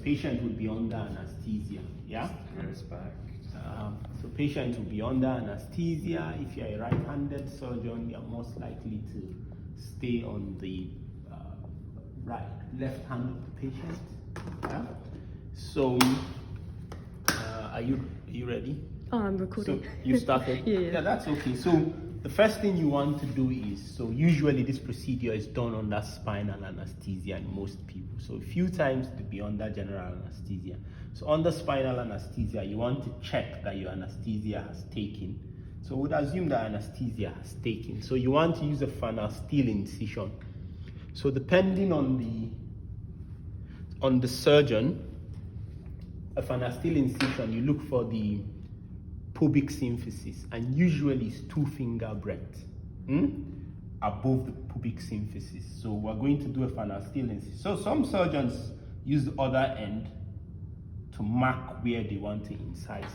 patient would be under anesthesia. Yeah. Respect. So patient will be under anesthesia. If you're a right-handed surgeon, you're most likely to stay on the left hand of the patient. Yeah? So, are you ready? Oh, I'm recording. So you started? Yeah, that's okay. So the first thing you want to do is, so usually this procedure is done under spinal anesthesia in most people. So a few times to be under general anesthesia. So under spinal anesthesia, you want to check that your anesthesia has taken. So we'd assume that anesthesia has taken. So you want to use a final steel incision. So depending on the surgeon, a final steel incision, you look for the pubic symphysis, and usually it's 2 finger breadth above the pubic symphysis. So we're going to do a final steel incision. So some surgeons use the other end to mark where they want to incise,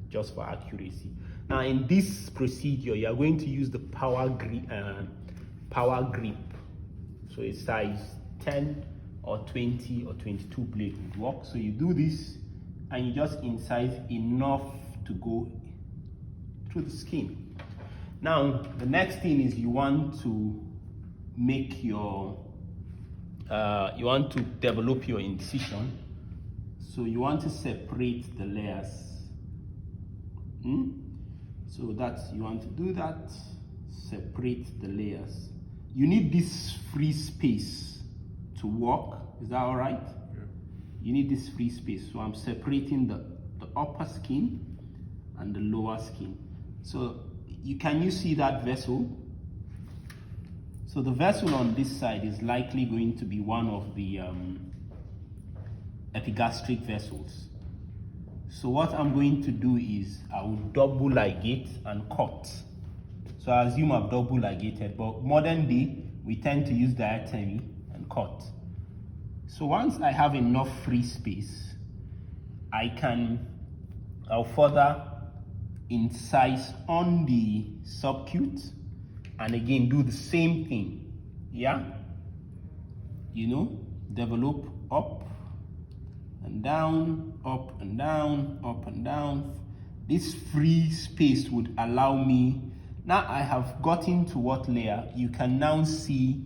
just for accuracy. Now in this procedure, you are going to use the power grip. So a size 10 or 20 or 22 blade would work. So you do this and you just incise enough to go through the skin. Now the next thing is you want to make your you want to develop your incision. So you want to separate the layers. So that's, you want to do that, separate the layers. You need this free space to work. Is that all right? Yeah. You need this free space. So I'm separating the upper skin and the lower skin. So can you see that vessel? So the vessel on this side is likely going to be one of the epigastric vessels. So what I'm going to do is I will double ligate and cut. So I assume I've double ligated, but modern day we tend to use diatemy and cut. So once I have enough free space, I'll further incise on the subcute and again do the same thing. Yeah, develop up and down, up and down, up and down. This free space would allow me. Now I have gotten to what layer? You can now see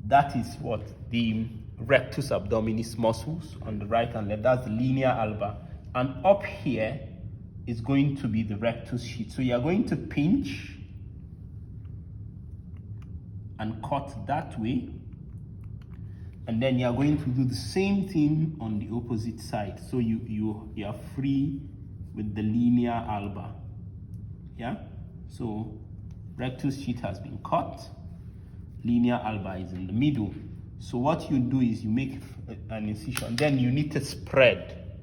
that is what? The rectus abdominis muscles on the right and left. That's the linea alba. And up here is going to be the rectus sheath. So you're going to pinch and cut that way. And then you're going to do the same thing on the opposite side. So you are free with the linea alba. Yeah? So rectus sheath has been cut. Linea alba is in the middle. So what you do is you make an incision. Then you need to spread.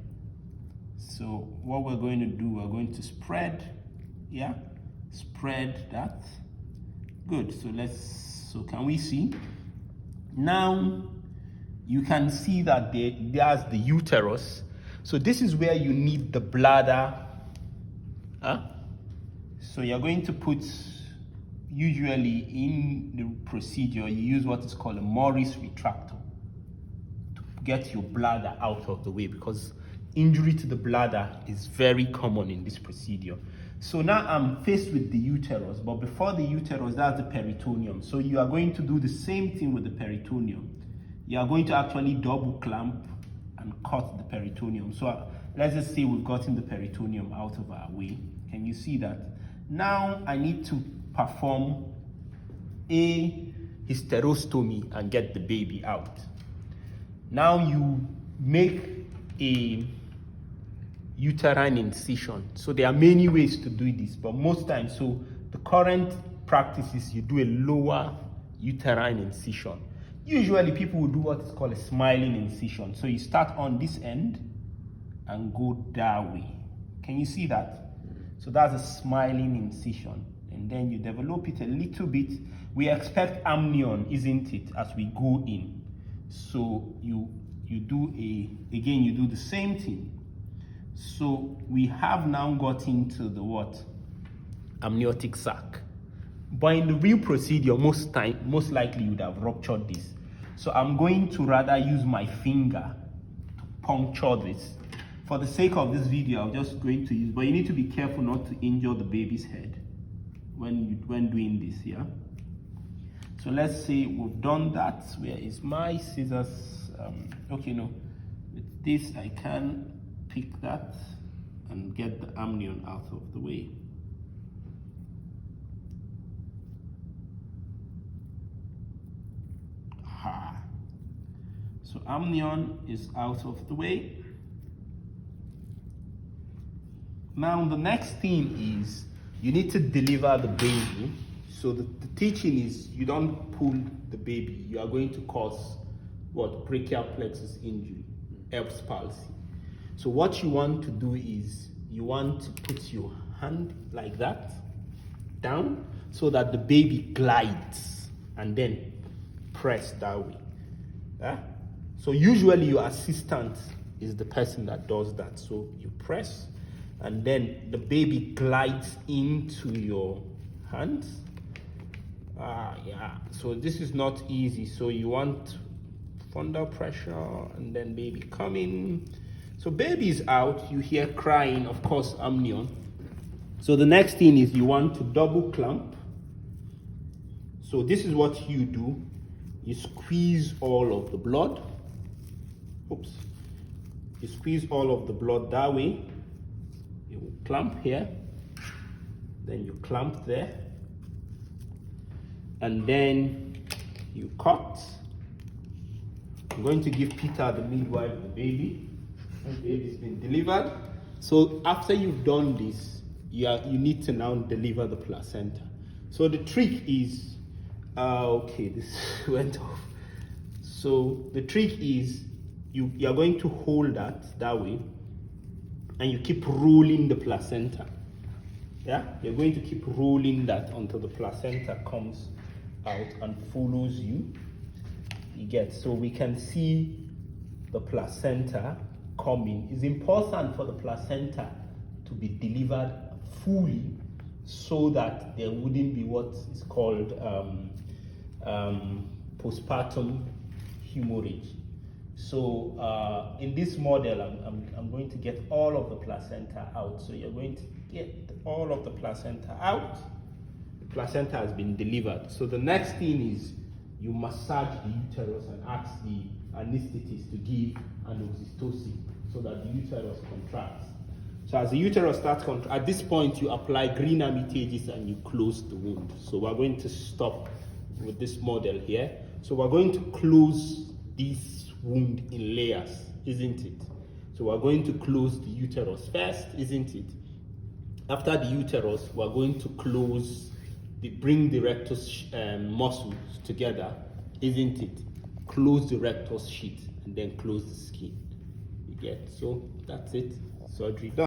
So what we're going to do, we're going to spread. Yeah? Spread that. Good. So can we see? Now you can see that there's the uterus. So this is where you need the bladder. So you're going to put, usually in the procedure, you use what is called a Morris retractor to get your bladder out of the way, because injury to the bladder is very common in this procedure. So now I'm faced with the uterus, but before the uterus, that's the peritoneum. So you are going to do the same thing with the peritoneum. You are going to actually double clamp and cut the peritoneum. So let's just say we've gotten the peritoneum out of our way. Can you see that? Now I need to perform a hysterostomy and get the baby out. Now you make a uterine incision. So there are many ways to do this, but most times, so the current practice is you do a lower uterine incision. Usually people will do what is called a smiling incision. So you start on this end and go that way. Can you see that? So that's a smiling incision. And then you develop it a little bit. We expect amnion, isn't it, as we go in. So you do the same thing. So we have now got into the what? Amniotic sac. But in the real procedure, most likely you would have ruptured this. So I'm going to rather use my finger to puncture this. For the sake of this video, I'm just going to use, but you need to be careful not to injure the baby's head when doing this, yeah? So let's say we've done that. Where is my scissors? Okay, no. With this, I can pick that and get the amnion out of the way. So amnion is out of the way. Now the next thing is you need to deliver the baby. So the teaching is you don't pull the baby. You are going to cause what? Brachial plexus injury, Erb's palsy. So what you want to do is you want to put your hand like that down so that the baby glides and then press that way. Yeah? So usually your assistant is the person that does that. So you press and then the baby glides into your hands. Yeah, so this is not easy. So you want fundal pressure and then baby coming. So baby is out, you hear crying, of course, amnion. So the next thing is you want to double clamp. So this is what you do. You squeeze all of the blood. Oops. You squeeze all of the blood that way. You clamp here. Then you clamp there. And then you cut. I'm going to give Peter, the midwife, the baby. The baby's been delivered. So after you've done this, you need to now deliver the placenta. So the trick is, okay, this went off. So the trick is you are going to hold that way, and you keep rolling the placenta. Yeah, you're going to keep rolling that until the placenta comes out and follows you. You get, so we can see the placenta coming. It's important for the placenta to be delivered fully so that there wouldn't be what is called postpartum hemorrhage. So in this model, I'm going to get all of the placenta out. So you're going to get all of the placenta out. The placenta has been delivered. So the next thing is you massage the uterus and ask the anesthetist to give an oxytocin so that the uterus contracts. So as the uterus starts contracting, at this point you apply green amitages and you close the wound. So we're going to stop with this model here. So we're going to close this wound in layers, isn't it? So we're going to close the uterus first, isn't it? After the uterus, we're going to bring the rectus muscles together, isn't it? Close the rectus sheath and then close the skin. You get, so that's it. Surgery done.